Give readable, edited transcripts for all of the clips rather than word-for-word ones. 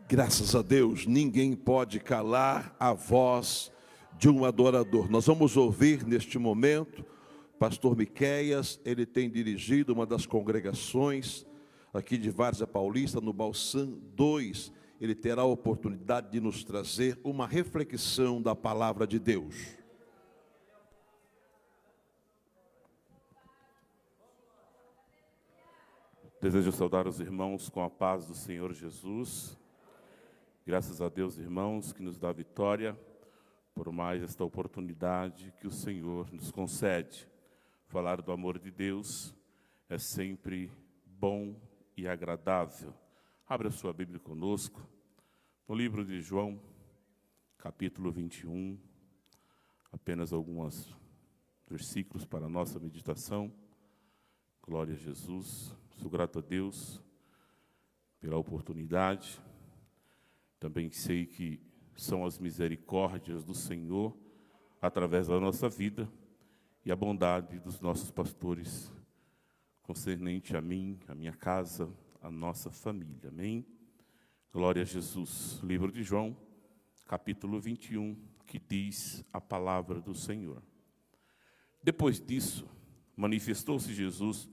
Graças a Deus, ninguém pode calar a voz de um adorador. Nós vamos ouvir neste momento, pastor Miqueias, ele tem dirigido uma das congregações aqui de Várzea Paulista, no Balsam 2. Ele terá a oportunidade de nos trazer uma reflexão da palavra de Deus. Desejo saudar os irmãos com a paz do Senhor Jesus. Graças a Deus, irmãos, que nos dá vitória por mais esta oportunidade que o Senhor nos concede. Falar do amor de Deus é sempre bom e agradável. Abra sua Bíblia conosco, no livro de João, capítulo 21, apenas alguns versículos para a nossa meditação. Glória a Jesus. Sou grato a Deus pela oportunidade. Também sei que são as misericórdias do Senhor através da nossa vida e a bondade dos nossos pastores concernente a mim, a minha casa, a nossa família. Amém? Glória a Jesus. Livro de João, capítulo 21, que diz a palavra do Senhor. Depois disso, manifestou-se Jesus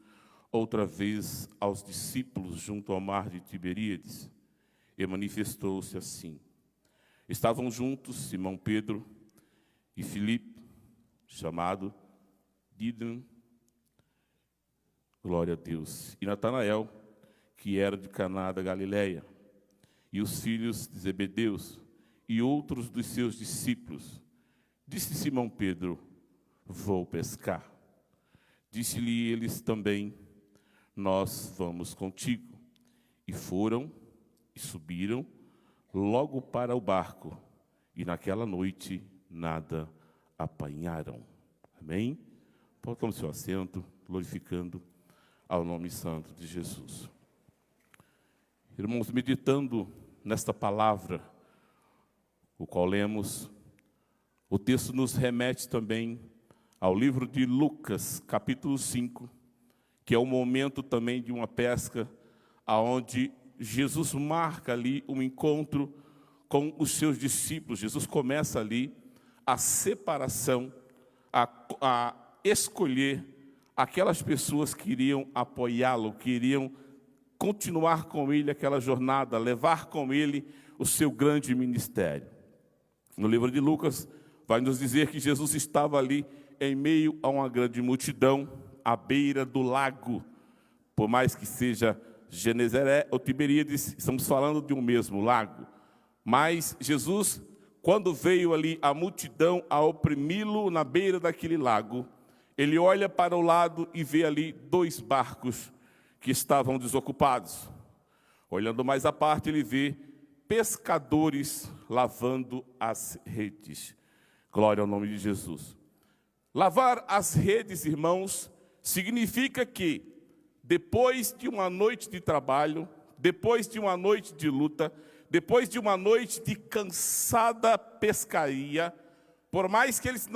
outra vez aos discípulos junto ao mar de Tiberíades, e manifestou-se assim. Estavam juntos Simão Pedro e Filipe, chamado Dídimo, glória a Deus, e Natanael, que era de Caná da Galileia, e os filhos de Zebedeus, e outros dos seus discípulos. Disse Simão Pedro: vou pescar. Disse-lhe eles também: nós vamos contigo. E foram e subiram logo para o barco, e naquela noite nada apanharam. Amém? Pode tomar o seu assento, glorificando ao nome santo de Jesus. Irmãos, meditando nesta palavra, o qual lemos, o texto nos remete também ao livro de Lucas, capítulo 5, que é o momento também de uma pesca, aonde Jesus marca ali um encontro com os seus discípulos. Jesus começa ali a separação, a escolher aquelas pessoas que iriam apoiá-lo, que iriam continuar com ele aquela jornada, levar com ele o seu grande ministério. No livro de Lucas, vai nos dizer que Jesus estava ali em meio a uma grande multidão, à beira do lago. Por mais que seja Genezaré ou Tiberíades, estamos falando de um mesmo lago. Mas Jesus, quando veio ali a multidão a oprimi-lo na beira daquele lago, ele olha para o lado e vê ali 2 barcos que estavam desocupados. Olhando mais à parte, ele vê pescadores lavando as redes. Glória ao nome de Jesus. Lavar as redes, irmãos, significa que depois de uma noite de trabalho, depois de uma noite de luta, depois de uma noite de cansada pescaria, por mais que eles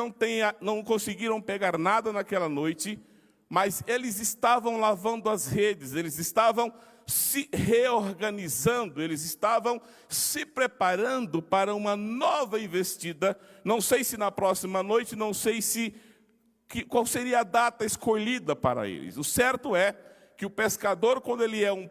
não conseguiram pegar nada naquela noite, mas eles estavam lavando as redes, eles estavam se reorganizando, eles estavam se preparando para uma nova investida. Não sei se na próxima noite, não sei qual seria a data escolhida para eles. O certo é que o pescador, quando ele é um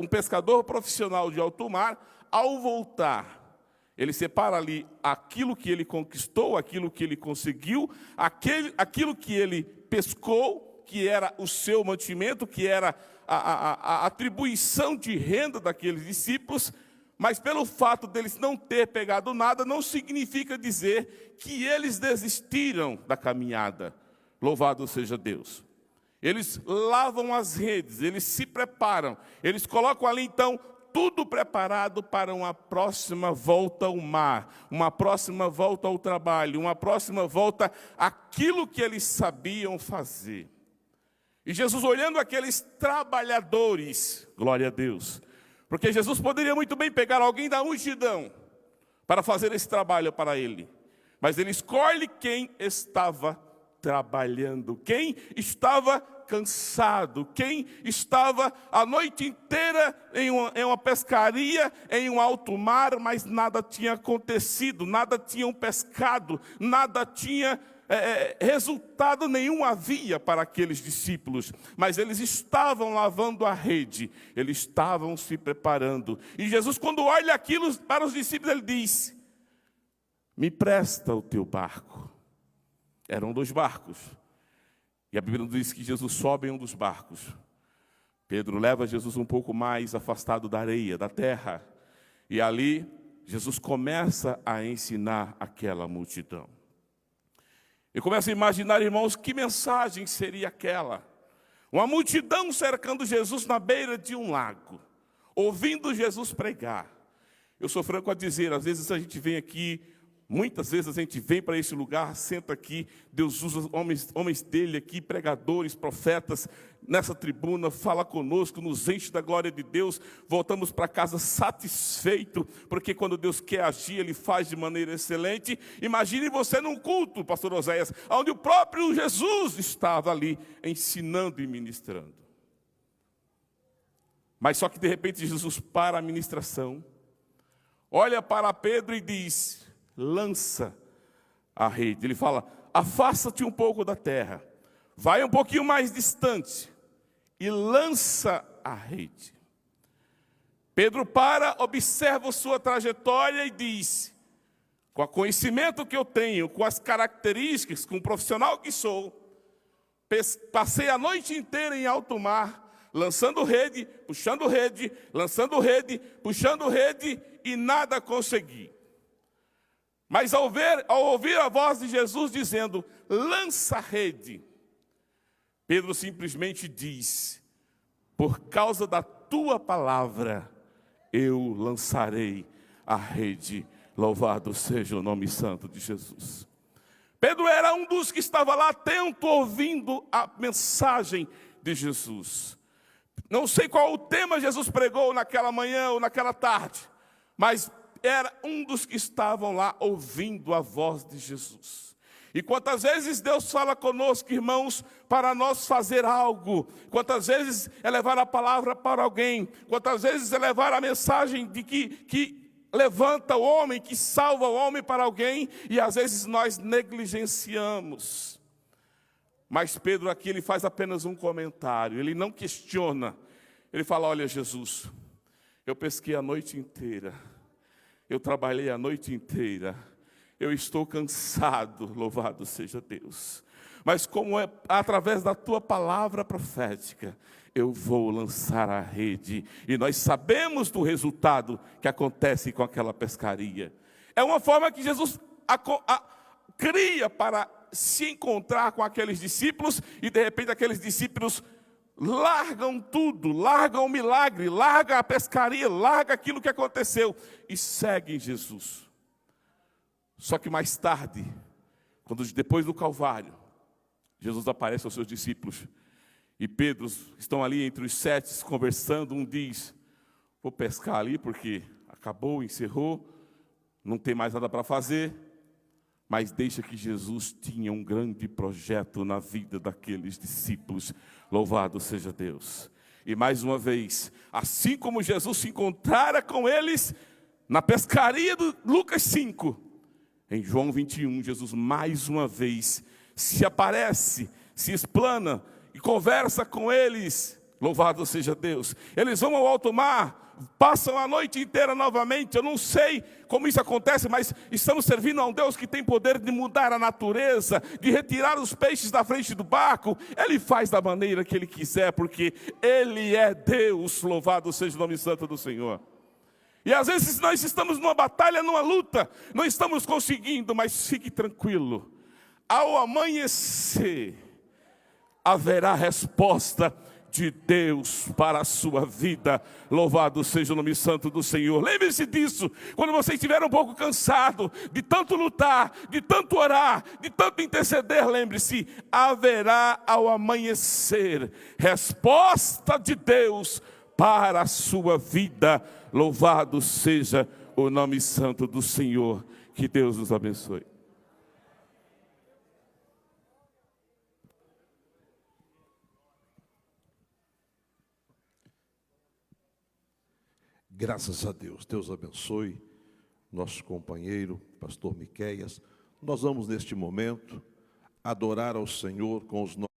pescador profissional de alto mar, ao voltar, ele separa ali aquilo que ele conquistou, aquilo que ele conseguiu, aquilo que ele pescou, que era o seu mantimento, que era a atribuição de renda daqueles discípulos, mas pelo fato deles não ter pegado nada, não significa dizer que eles desistiram da caminhada. Louvado seja Deus. Eles lavam as redes, eles se preparam, eles colocam ali então tudo preparado para uma próxima volta ao mar, uma próxima volta ao trabalho, uma próxima volta àquilo que eles sabiam fazer. E Jesus olhando aqueles trabalhadores, glória a Deus, porque Jesus poderia muito bem pegar alguém da multidão para fazer esse trabalho para ele, mas ele escolhe quem estava trabalhando, quem estava cansado, quem estava a noite inteira em uma pescaria, em um alto mar, mas nada tinha acontecido, nada tinham pescado, nada tinha resultado nenhum havia para aqueles discípulos, mas eles estavam lavando a rede, eles estavam se preparando. E Jesus, quando olha aquilo para os discípulos, ele diz: me presta o teu barco. Eram 2 barcos. E a Bíblia diz que Jesus sobe em um dos barcos. Pedro leva Jesus um pouco mais afastado da areia, da terra. E ali, Jesus começa a ensinar aquela multidão. Eu começo a imaginar, irmãos, que mensagem seria aquela. Uma multidão cercando Jesus na beira de um lago, ouvindo Jesus pregar. Eu sou franco a dizer, às vezes a gente vem aqui, muitas vezes a gente vem para esse lugar, senta aqui, Deus usa homens dele aqui, pregadores, profetas, nessa tribuna, fala conosco, nos enche da glória de Deus, voltamos para casa satisfeito, porque quando Deus quer agir, Ele faz de maneira excelente. Imagine você num culto, pastor Oséias, onde o próprio Jesus estava ali, ensinando e ministrando. Mas só que de repente Jesus para a ministração, olha para Pedro e diz: lança a rede. Ele fala: afasta-te um pouco da terra, vai um pouquinho mais distante e lança a rede. Pedro para, observa sua trajetória e diz: com o conhecimento que eu tenho, com as características, com o profissional que sou, passei a noite inteira em alto mar, lançando rede, puxando rede, lançando rede, puxando rede, e nada consegui. Mas ao ouvir a voz de Jesus dizendo: lança a rede, Pedro simplesmente diz: por causa da tua palavra, eu lançarei a rede. Louvado seja o nome santo de Jesus. Pedro era um dos que estava lá atento, ouvindo a mensagem de Jesus. Não sei qual o tema Jesus pregou naquela manhã ou naquela tarde, mas era um dos que estavam lá ouvindo a voz de Jesus. E quantas vezes Deus fala conosco, irmãos, para nós fazer algo, quantas vezes é levar a palavra para alguém, quantas vezes é levar a mensagem de que levanta o homem, que salva o homem para alguém, e às vezes nós negligenciamos. Mas Pedro aqui, ele faz apenas um comentário, ele não questiona. Ele fala: olha, Jesus, eu pesquei a noite inteira, eu trabalhei a noite inteira, eu estou cansado, louvado seja Deus. Mas como é através da tua palavra profética, eu vou lançar a rede. E nós sabemos do resultado que acontece com aquela pescaria. É uma forma que Jesus cria para se encontrar com aqueles discípulos, e de repente aqueles discípulos largam tudo, largam o milagre, largam a pescaria, largam aquilo que aconteceu e seguem Jesus. Só que mais tarde, depois do Calvário, Jesus aparece aos seus discípulos, e Pedro estão ali entre os 7 conversando. Um diz: vou pescar ali porque acabou, encerrou, não tem mais nada para fazer. Mas deixa que Jesus tinha um grande projeto na vida daqueles discípulos. Louvado seja Deus. E mais uma vez, assim como Jesus se encontrara com eles na pescaria do Lucas 5, em João 21, Jesus mais uma vez se aparece, se explana e conversa com eles. Louvado seja Deus. Eles vão ao alto mar, passam a noite inteira novamente. Eu não sei como isso acontece, mas estamos servindo a um Deus que tem poder de mudar a natureza, de retirar os peixes da frente do barco. Ele faz da maneira que Ele quiser, porque Ele é Deus. Louvado seja o nome santo do Senhor. E às vezes nós estamos numa batalha, numa luta, não estamos conseguindo, mas fique tranquilo. Ao amanhecer, haverá resposta de Deus para a sua vida. Louvado seja o nome santo do Senhor. Lembre-se disso, quando você estiver um pouco cansado, de tanto lutar, de tanto orar, de tanto interceder, lembre-se, haverá ao amanhecer resposta de Deus para a sua vida. Louvado seja o nome santo do Senhor. Que Deus nos abençoe. Graças a Deus. Deus abençoe nosso companheiro, pastor Miqueias. Nós vamos, neste momento, adorar ao Senhor com os nossos